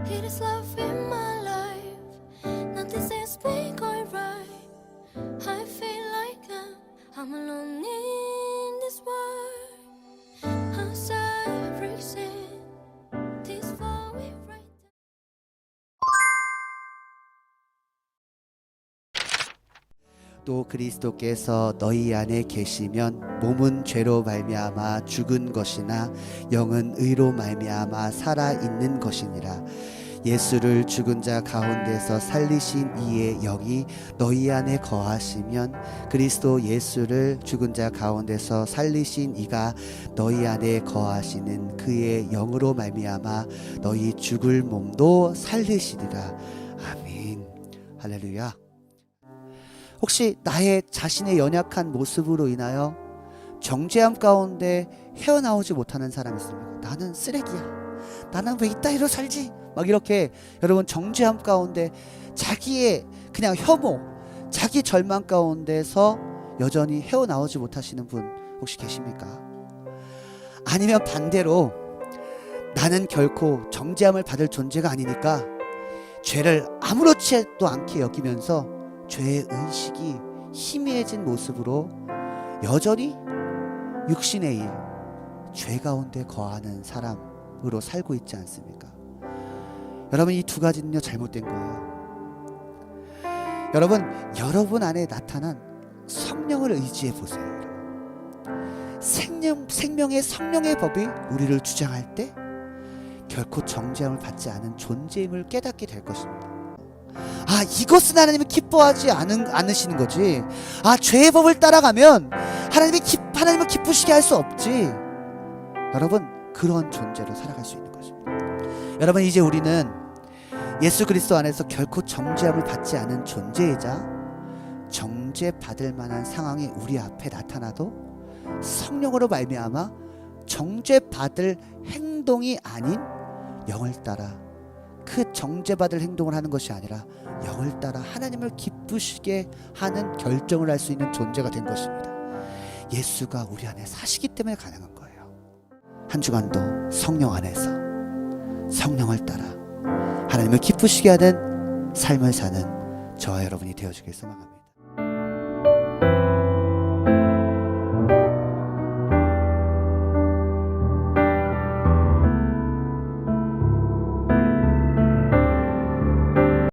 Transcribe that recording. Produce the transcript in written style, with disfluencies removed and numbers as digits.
It is love in my life. Nothing seems been going right. I feel like I'm alone in this world. Outside breaks in. This far we right. 또 그리스도께서 너희 안에 계시면 몸은 죄로 말미암아 죽은 것이나 영은 의로 말미암아 살아 있는 것이니라. 예수를 죽은 자 가운데서 살리신 이의 영이 너희 안에 거하시면 그리스도 예수를 죽은 자 가운데서 살리신 이가 너희 안에 거하시는 그의 영으로 말미암아 너희 죽을 몸도 살리시리라. 아멘. 할렐루야. 혹시 나의 자신의 연약한 모습으로 인하여 정죄함 가운데 헤어나오지 못하는 사람이 있습니까? 나는 쓰레기야. 나는 왜 이따위로 살지? 막 이렇게 여러분 정죄함 가운데 자기의 그냥 혐오, 자기 절망 가운데서 여전히 헤어나오지 못하시는 분 혹시 계십니까? 아니면 반대로 나는 결코 정죄함을 받을 존재가 아니니까 죄를 아무렇지도 않게 여기면서 죄의 의식이 희미해진 모습으로 여전히 육신의 일, 죄 가운데 거하는 사람으로 살고 있지 않습니까? 여러분 이 두 가지는요 잘못된 거예요. 여러분 안에 나타난 성령을 의지해 보세요. 생명의 성령의 법이 우리를 주장할 때 결코 정죄함을 받지 않은 존재임을 깨닫게 될 것입니다. 아, 이것은 하나님이 기뻐하지 않으시는 거지. 아, 죄의 법을 따라가면 하나님을 기쁘시게 할 수 없지. 여러분, 그런 존재로 살아갈 수 있는 것입니다. 여러분, 이제 우리는 예수 그리스도 안에서 결코 정죄함을 받지 않은 존재이자 정죄받을 만한 상황이 우리 앞에 나타나도 성령으로 말미암아 정죄받을 행동이 아닌 영을 따라 그 정죄받을 행동을 하는 것이 아니라 영을 따라 하나님을 기쁘시게 하는 결정을 할 수 있는 존재가 된 것입니다. 예수가 우리 안에 사시기 때문에 가능한 거예요. 한 주간도 성령 안에서 성령을 따라 하나님을 기쁘시게 하는 삶을 사는 저와 여러분이 되어주길 소망합니다.